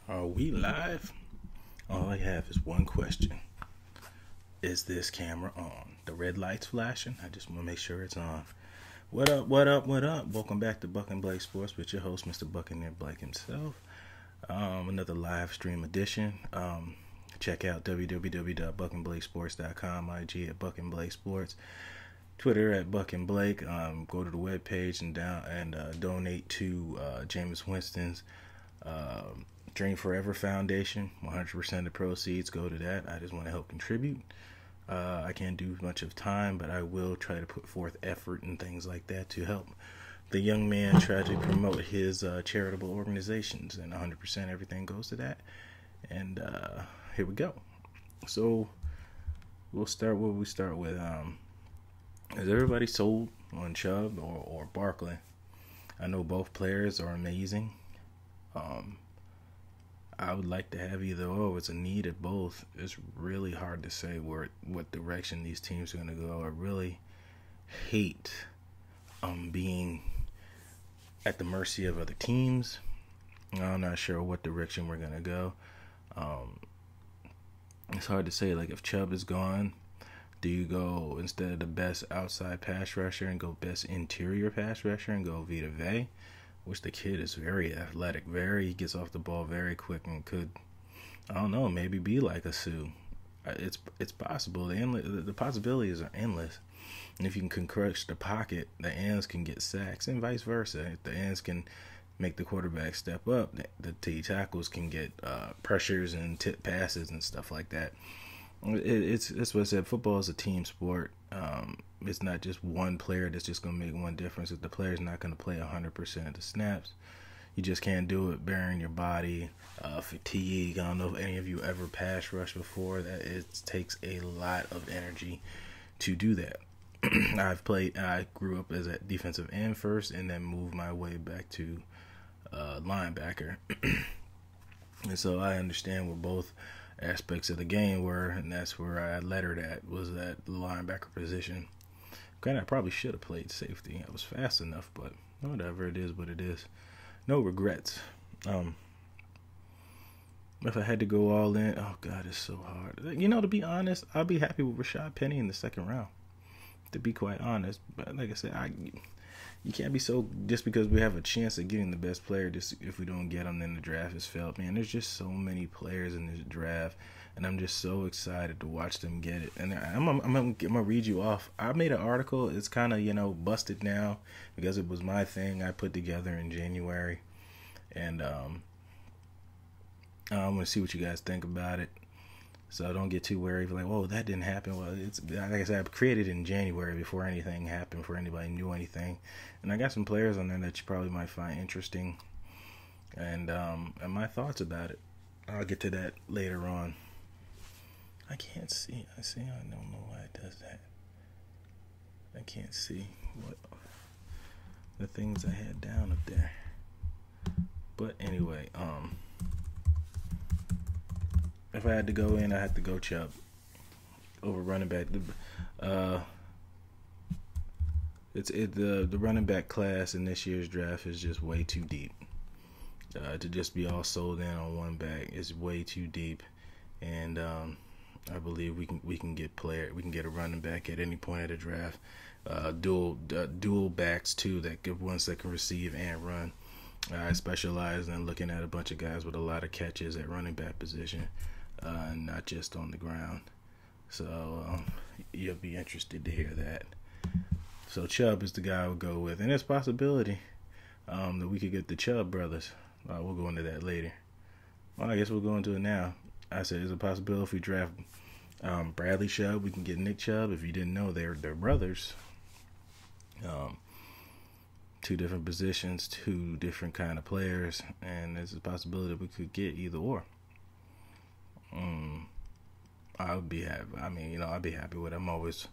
Are we live? All I have is one question. Is this camera on? The red light's flashing. I just want to make sure it's on. What up, what up, what up? Welcome back to Bucnblake Sports with your host, Mr. Bucnblake himself. Another live stream edition. Check out www.bucnblakesports.com, IG at Bucnblake Sports, Twitter at Bucnblake. Go to the webpage and donate to Jameis Winston's Dream Forever Foundation. 100% of the proceeds go to that. I just want to help contribute. I can't do much of time, but I will try to put forth effort and things like that to help the young man try to promote his charitable organizations, and 100% everything goes to that. And here we go. So we'll start where we start with. Is everybody sold on Chubb or Barkley? I know both players are amazing. I would like to have either or. It's a need at both. It's really hard to say what direction these teams are going to go. I really hate being at the mercy of other teams. I'm not sure what direction we're going to go. It's hard to say. Like, if Chubb is gone, do you go instead of the best outside pass rusher and go best interior pass rusher and go Vita Vea? Which the kid is very athletic, he gets off the ball very quick and could, I don't know, maybe be like a Sue. It's possible. The possibilities are endless. And if you can crush the pocket, the ends can get sacks and vice versa. If the ends can make the quarterback step up, the T tackles can get pressures and tip passes and stuff like that. It's what I said. Football is a team sport. It's not just one player that's just going to make one difference. If the player's not going to play 100% of the snaps, you just can't do it bearing your body, fatigue. I don't know if any of you ever pass rush before. That it takes a lot of energy to do that. I grew up as a defensive end first and then moved my way back to linebacker. And so I understand where both aspects of the game were, and that's where I lettered at, was that linebacker position. Granted, I probably should have played safety. I was fast enough, but whatever, it is what it is. No regrets. If I had to go all in, oh God, it's so hard. To be honest, I'll be happy with Rashad Penny in the second round, to be quite honest. But like I said, you can't be so, just because we have a chance of getting the best player, just if we don't get them, then the draft is failed. Man, there's just so many players in this draft, and I'm just so excited to watch them get it. And I'm gonna read you off. I made an article. It's kind of busted now because it was my thing I put together in January, and I'm gonna see what you guys think about it. So don't get too worried. Like, oh, that didn't happen. Well, it's like I said, I created it in January before anything happened, before anybody knew anything. And I got some players on there that you probably might find interesting, and my thoughts about it. I'll get to that later on. I can't see. I don't know why it does that. I can't see what the things I had down up there. But anyway, if I had to go in, I had to go Chubb over running back. The running back class in this year's draft is just way too deep. To just be all sold in on one back is way too deep, and I believe we can get a running back at any point of the draft. Dual backs too, ones that can receive and run. I specialize in looking at a bunch of guys with a lot of catches at running back position. Not just on the ground. So you'll be interested to hear that. So Chubb is the guy I would go with. And there's a possibility that we could get the Chubb brothers. We'll go into that later. Well, I guess we'll go into it now. I said there's a possibility if we draft Bradley Chubb, we can get Nick Chubb. If you didn't know, they're brothers. Two different positions, two different kind of players. And there's a possibility that we could get either or. I would be happy. I'd be happy with it. I'm always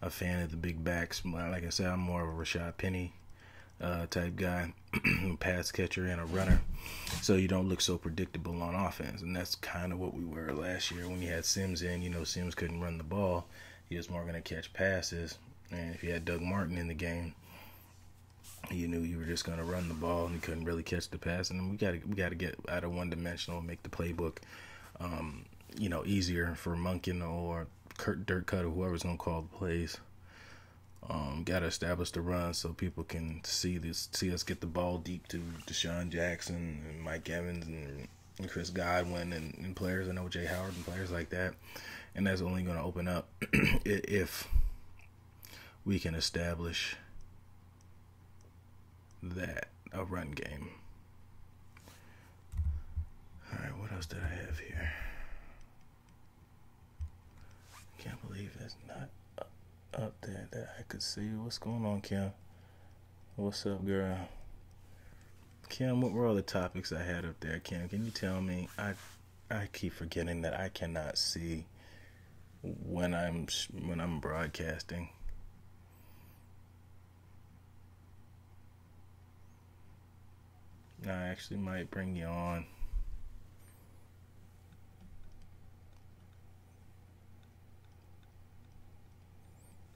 a fan of the big backs. Like I said, I'm more of a Rashad Penny type guy, pass catcher and a runner, so you don't look so predictable on offense. And that's kind of what we were last year when you had Sims in. Sims couldn't run the ball. He was more going to catch passes. And if you had Doug Martin in the game, You knew you were just going to run the ball and you couldn't really catch the pass. And we got to get out of one dimensional and make the playbook, easier for Monken or Dirk Cutter, whoever's going to call the plays. Got to establish the run so people can see us get the ball deep to Deshaun Jackson and Mike Evans and Chris Godwin and players and O.J. Howard and players like that. And that's only going to open up if we can establish that a run game. All right, what else did I have here? Can't believe it's not up there that I could see. What's going on, Kim? What's up, girl? Kim, what were all the topics I had up there? Kim, can you tell me? I keep forgetting that I cannot see when I'm broadcasting. I actually might bring you on.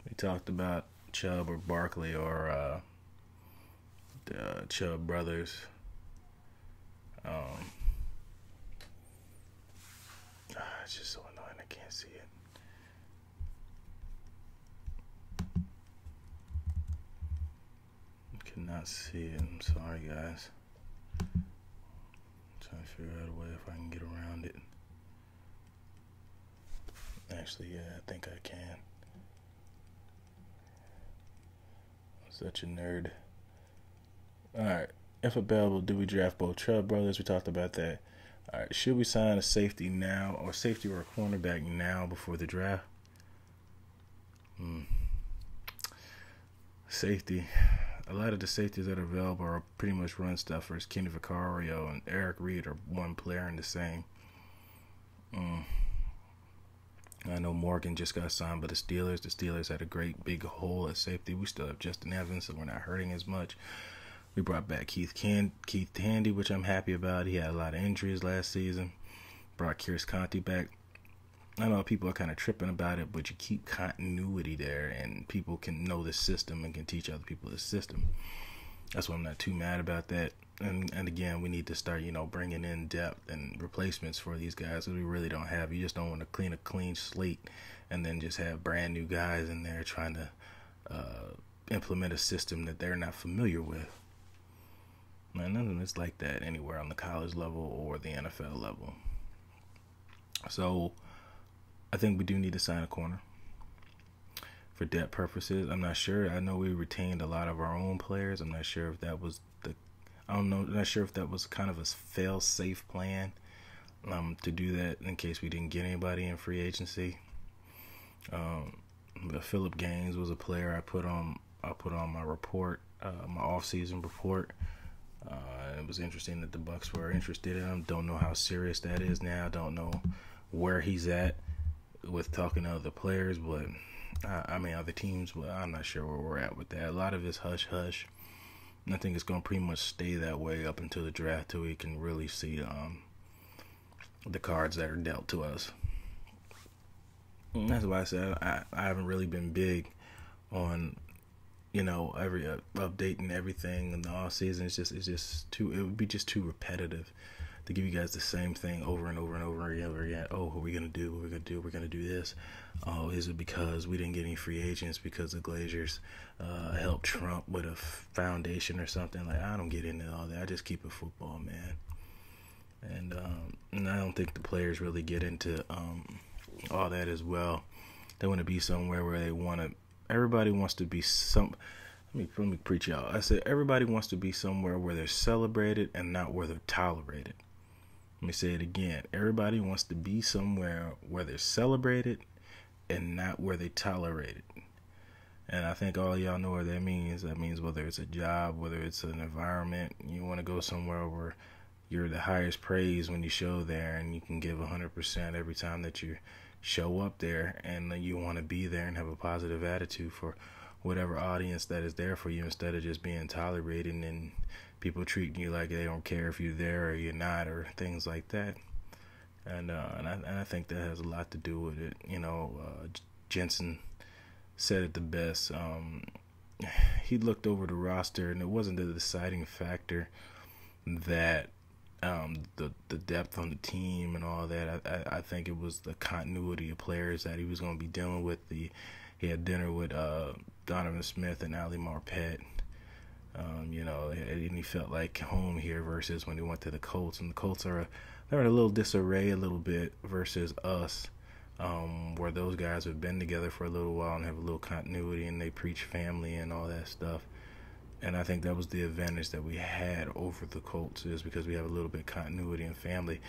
We talked about Chubb or Barkley or the Chubb brothers. It's just so annoying. I can't see it. I cannot see it. I'm sorry, guys. Trying to figure out a way if I can get around it. Actually, yeah, I think I can. I'm such a nerd. Alright, if available, do we draft both Chubb brothers? We talked about that. Alright, should we sign a safety now or safety or a cornerback now before the draft? Safety. A lot of the safeties that are available are pretty much run stuffers. Kenny Vicario and Eric Reed are one player in the same. I know Morgan just got signed by the Steelers. The Steelers had a great big hole at safety. We still have Justin Evans, so we're not hurting as much. We brought back Keith Handy, which I'm happy about. He had a lot of injuries last season. Brought Kearse Conti back. I know people are kind of tripping about it, but you keep continuity there, and people can know the system and can teach other people the system. That's why I'm not too mad about that. And again, we need to start, bringing in depth and replacements for these guys that we really don't have. You just don't want to clean a clean slate and then just have brand new guys in there trying to implement a system that they're not familiar with. Man, none of it's like that anywhere on the college level or the NFL level. So I think we do need to sign a corner for depth purposes. I'm not sure. I know we retained a lot of our own players. I'm not sure if that was I'm not sure if that was kind of a fail-safe plan to do that in case we didn't get anybody in free agency. But Philip Gaines was a player I put on my report, my offseason report. It was interesting that the Bucs were interested in him. Don't know how serious that is now. Don't know where he's at with talking to other players, but other teams. Well, I'm not sure where we're at with that. A lot of it's hush hush. And I think it's going to pretty much stay that way up until the draft, till we can really see the cards that are dealt to us. And that's why I said I haven't really been big on every updating everything in the off season. It's just too. It would be just too repetitive to give you guys the same thing over and over and over again. Oh, what are we gonna do? What are we gonna do? We're gonna do this. Oh, is it because we didn't get any free agents because the Glazers helped Trump with a foundation or something? Like, I don't get into all that. I just keep it football, man. And I don't think the players really get into all that as well. They want to be somewhere where they want to. Everybody wants to be Let me preach y'all. I said everybody wants to be somewhere where they're celebrated and not where they're tolerated. Let me say it again. Everybody wants to be somewhere where they're celebrated and not where they tolerated. And I think all y'all know what that means. That means whether it's a job, whether it's an environment, you want to go somewhere where you're the highest praise when you show there and you can give 100% every time that you show up there, and you want to be there and have a positive attitude for whatever audience that is there for you, instead of just being tolerated and people treating you like they don't care if you're there or you're not, or things like that. And I think that has a lot to do with it. Jensen said it the best. he looked over the roster, and it wasn't the deciding factor that the depth on the team and all that. I think it was the continuity of players that he was going to be dealing with. He had dinner with Donovan Smith and Ali Marpet. And he felt like home here versus when he went to the Colts. And the Colts they're in a little disarray a little bit versus us, where those guys have been together for a little while and have a little continuity, and they preach family and all that stuff. And I think that was the advantage that we had over the Colts, is because we have a little bit of continuity and family.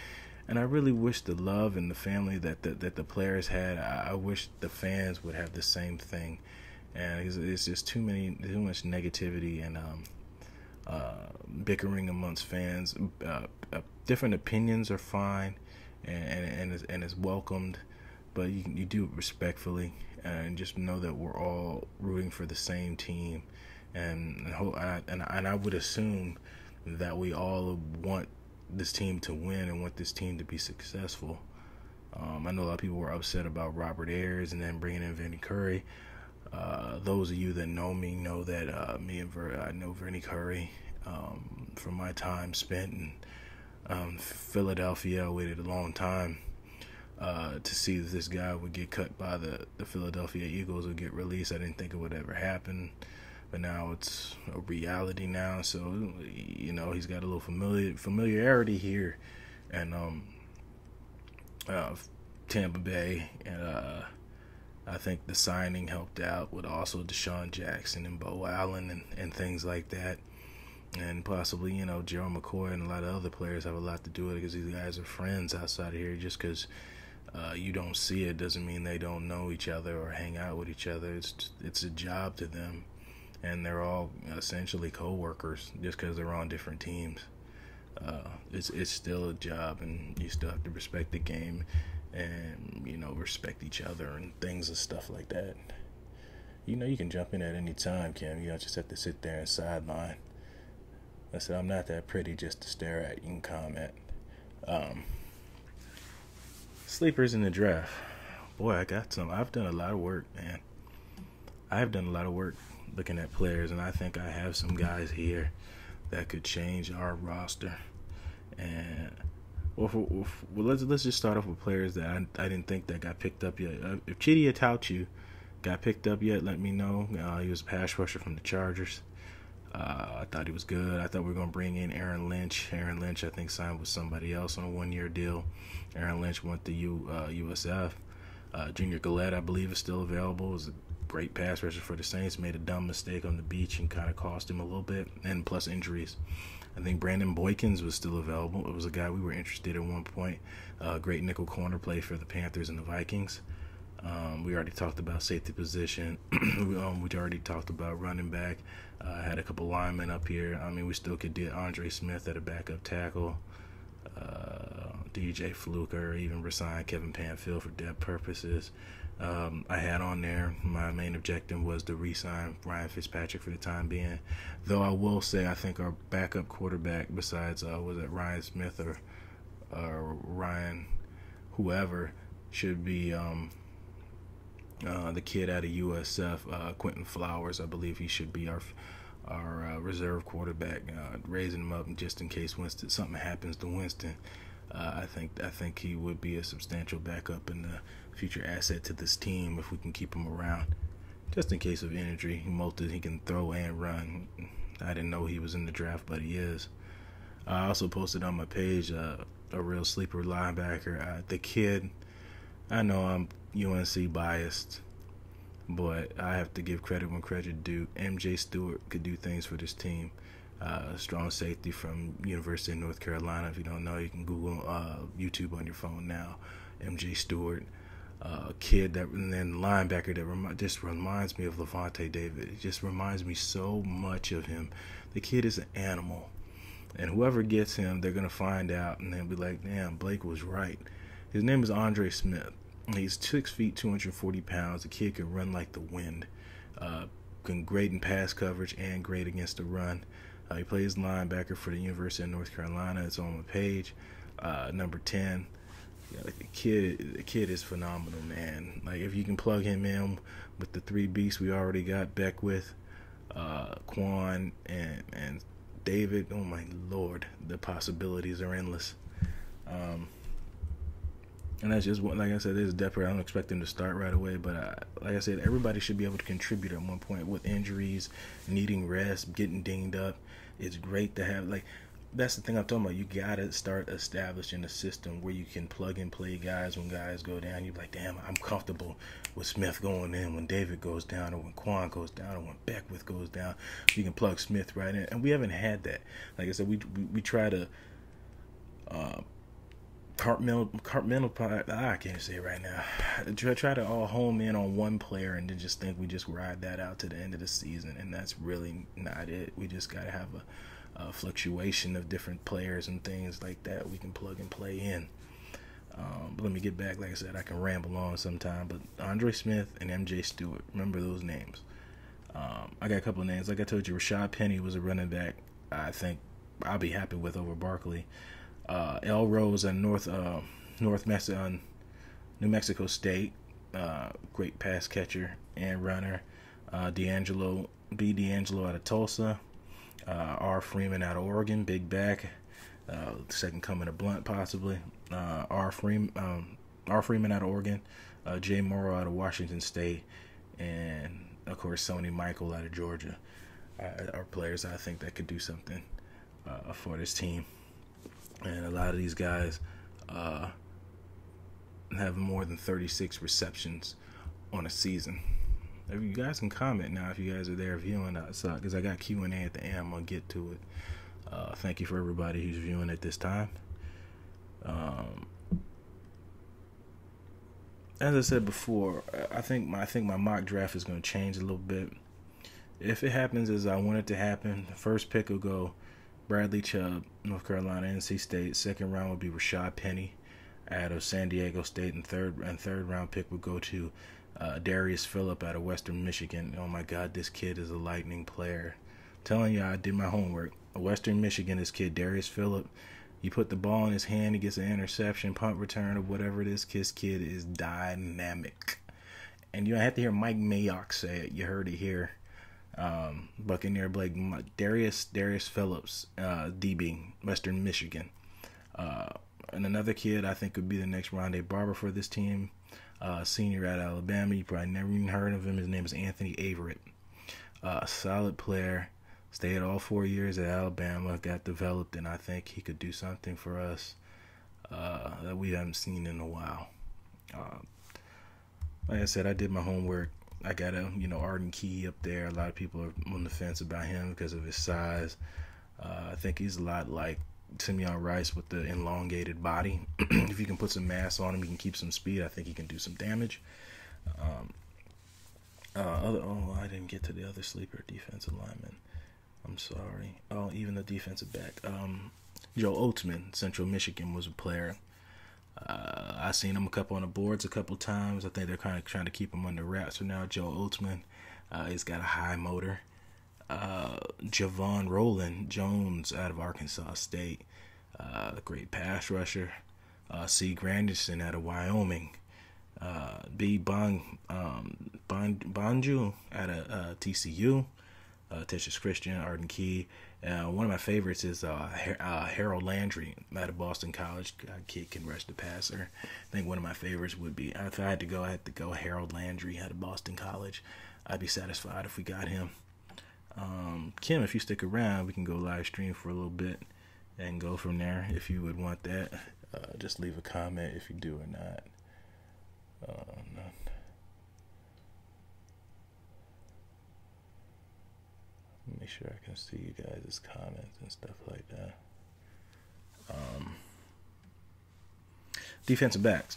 And I really wish the love and the family that the players had, I wish the fans would have the same thing. And it's just too much negativity and bickering amongst fans. Different opinions are fine, and it's welcomed, but you do it respectfully, and just know that we're all rooting for the same team. And I would assume that we all want this team to win and want this team to be successful. I know a lot of people were upset about Robert Ayers and then bringing in Vinny Curry. Those of you that know me know that I know Vinny Curry from my time spent in Philadelphia. I waited a long time to see that this guy would get cut by the Philadelphia Eagles or get released. I didn't think it would ever happen, but now it's a reality now. So he's got a little familiarity here, and Tampa Bay, and I think the signing helped out with also Deshaun Jackson and Bo Allen and things like that. And possibly, Gerald McCoy and a lot of other players have a lot to do with it, because these guys are friends outside of here. Just because you don't see it doesn't mean they don't know each other or hang out with each other. It's a job to them, and they're all essentially co-workers just because they're on different teams. It's still a job, and you still have to respect the game and respect each other and things and stuff like that. You can jump in at any time, Kim. You don't just have to sit there and sideline. I said, I'm not that pretty just to stare at. You can comment. Sleepers in the draft. Boy, I got some. I've done a lot of work, man. I've done a lot of work looking at players, and I think I have some guys here that could change our roster. And let's just start off with players that I didn't think that got picked up yet. If Chidi Atauchu got picked up yet, let me know. He was a pass rusher from the Chargers. I thought he was good. I thought we were going to bring in Aaron Lynch. Aaron Lynch, I think, signed with somebody else on a one-year deal. Aaron Lynch went to USF. Junior Gillette, I believe, is still available. Was a great pass rusher for the Saints. Made a dumb mistake on the beach and kind of cost him a little bit, and plus injuries. I think Brandon Boykins was still available. It was a guy we were interested in at one point. Great nickel corner play for the Panthers and the Vikings. We already talked about safety position. We already talked about running back. Had a couple linemen up here. I mean, we still could get Andre Smith at a backup tackle. DJ Fluker, even resign Kevin Panfield for depth purposes. I had on there, my main objective was to re-sign Ryan Fitzpatrick for the time being. Though I will say, I think our backup quarterback, besides was it Ryan Smith or Ryan, whoever, should be the kid out of USF, Quentin Flowers. I believe he should be our reserve quarterback, raising him up just in case something happens to Winston. I think he would be a substantial backup and a future asset to this team if we can keep him around, just in case of injury. He can throw and run. I didn't know he was in the draft, but he is. I also posted on my page a real sleeper linebacker. The kid, I know I'm UNC biased, but I have to give credit when credit due. MJ Stewart could do things for this team. Strong safety from University of North Carolina. If you don't know, you can Google YouTube on your phone now. MJ Stewart, kid and then linebacker that just reminds me of Levante David. It just reminds me so much of him. The kid is an animal, and whoever gets him, they're gonna find out, and they'll be like, "Damn, Blake was right." His name is Andre Smith. He's 6 feet, 240 pounds. The kid can run like the wind. Can great in pass coverage and great against the run. He plays linebacker for the University of North Carolina. It's on my page. Number 10. Yeah, the kid is phenomenal, man. Like, if you can plug him in with the three beasts we already got Beckwith, Quan and David. Oh my Lord, the possibilities are endless. And that's just what, like I said, this is Depper. I don't expect him to start right away, but like I said, everybody should be able to contribute at one point with injuries, needing rest, getting dinged up. It's great to have, like, that's the thing I'm talking about. You gotta start establishing a system where you can plug and play guys when guys go down. You're like, damn, I'm comfortable with Smith going in when David goes down, or when Quan goes down, or when Beckwith goes down. You can plug Smith right in, and we haven't had that. Like I said, we try to I can't say it right now. Try to all home in on one player and then just think we just ride that out to the end of the season, and that's really not it. We just gotta have a fluctuation of different players and things like that we can plug and play in. But let me get back. Like I said, I can ramble on sometime, but Andre Smith and MJ Stewart, remember those names. I got a couple of names. Like I told you, Rashad Penny was a running back I think I'll be happy with over Barkley. L. Rose at New Mexico State, great pass catcher and runner. D'Angelo out of Tulsa. R. Freeman out of Oregon, big back. Second coming of Blunt possibly. R. Freeman out of Oregon. Jay Morrow out of Washington State, and of course Sony Michael out of Georgia. Are players I think that could do something for this team. And a lot of these guys have more than 36 receptions on a season. If you guys can comment now if you guys are there viewing outside, because I got Q&A at the end. I'm going to get to it. Thank you for everybody who's viewing at this time. As I said before, I think my mock draft is going to change a little bit. If it happens as I want it to happen, the first pick will go Bradley Chubb, North Carolina, NC State. Second round would be Rashad Penny out of San Diego State, and third round pick would go to Darius Phillip out of Western Michigan. Oh my God, this kid is a lightning player. I'm telling you, I did my homework. Western Michigan, this kid Darius Phillip. You put the ball in his hand, he gets an interception, punt return, or whatever it is. This kid is dynamic. And you have to hear Mike Mayock say it. You heard it here. Buccaneer Blake, Darius Phillips, DB, Western Michigan. And another kid I think could be the next Rondé Barber for this team. Senior at Alabama. You probably never even heard of him. His name is Anthony Averett. Solid player. Stayed all 4 years at Alabama. Got developed, and I think he could do something for us that we haven't seen in a while. Like I said, I did my homework. I got Arden Key up there. A lot of people are on the fence about him because of his size. I think he's a lot like Simeon Rice with the elongated body. If you can put some mass on him, he can keep some speed. I think he can do some damage. I didn't get to the other sleeper defensive lineman. I'm sorry. Oh, even the defensive back. Joe Oatsman, Central Michigan, was a player. I seen him on the boards a couple times. I think they're kind of trying to keep him under wraps for now. Joe Oatsman, he's got a high motor. Javon Roland Jones out of Arkansas State, great pass rusher. C. Granderson out of Wyoming. B. Banju out of TCU. Texas Christian, Arden Key. One of my favorites is Harold Landry out of Boston College. Kid can rush the passer. I think one of my favorites would be, if I had to go Harold Landry out of Boston College. I'd be satisfied if we got him. Kim, if you stick around, we can go live stream for a little bit and go from there if you would want that. Just leave a comment if you do or not. No. Make sure I can see you guys' comments and stuff like that. Defensive backs.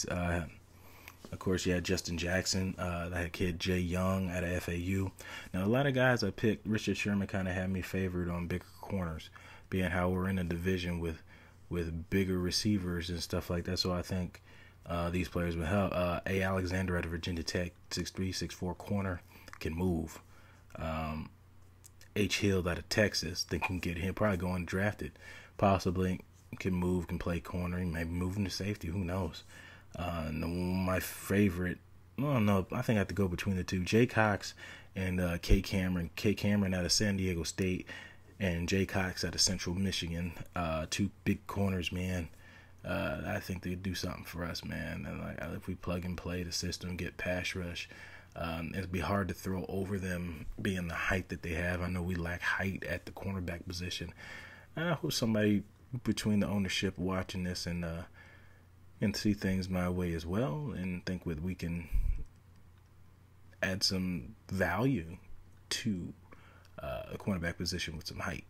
Of course, you had Justin Jackson. That kid Jay Young out of FAU. Now, a lot of guys I picked, Richard Sherman kind of had me favored on bigger corners, being how we're in a division with bigger receivers and stuff like that. So I think these players will help. A. Alexander out of Virginia Tech, 6'3", 6'4" corner. Can move. H. Hill out of Texas, they can get him, probably going drafted, possibly can move, can play corner, maybe move into safety, who knows. My favorite Oh no, I think I have to go between the two. Jay Cox and K Cameron. K Cameron out of San Diego State, and Jay Cox out of Central Michigan. Two big corners, man. I think they'd do something for us, man. And like if we plug and play the system, get pass rush, it'd be hard to throw over them, being the height that they have. I know we lack height at the cornerback position. I hope somebody between the ownership watching this and see things my way as well, and think we can add some value to a cornerback position with some height.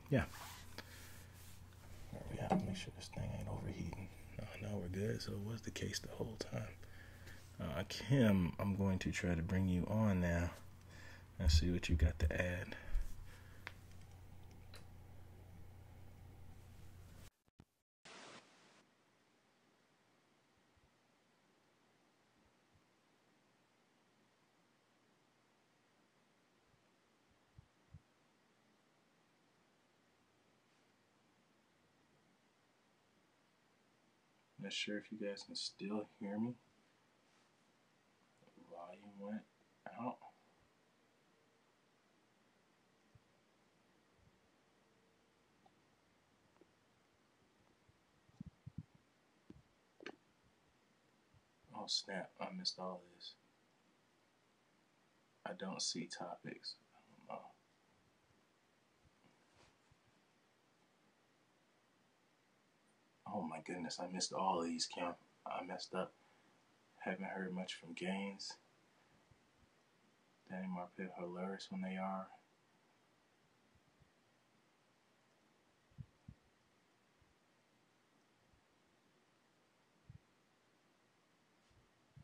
Yeah. We have to make sure this thing ain't overheating. No, we're good. So it was the case the whole time. Kim, I'm going to try to bring you on now and see what you got to add. Not sure if you guys can still hear me. The volume went out. Oh snap, I missed all this. I don't see topics. I don't know. Oh my goodness, I missed all of these, Kim. I messed up. Haven't heard much from Gaines. Danny Marpet, hilarious when they are.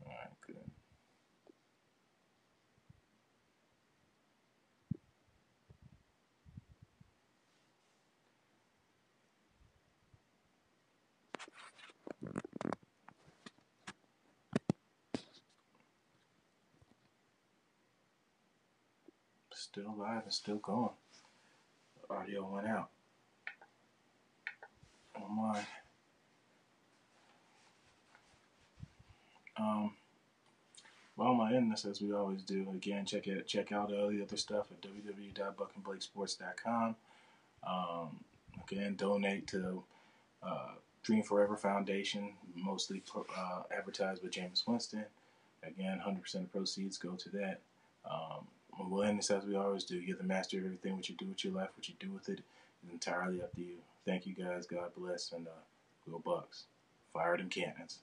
Alright, good. Still live and still going. The audio went out. Oh my. Well, I'm gonna end this as we always do. Again, check out all the other stuff at www.bucnblakesports.com. Again, donate to Dream Forever Foundation, mostly advertised by Jameis Winston. Again, 100% of proceeds go to that. We'll end this as we always do. You're the master of everything. What you do with your life, what you do with it, is entirely up to you. Thank you guys. God bless, and go Bucks. Fire them cannons.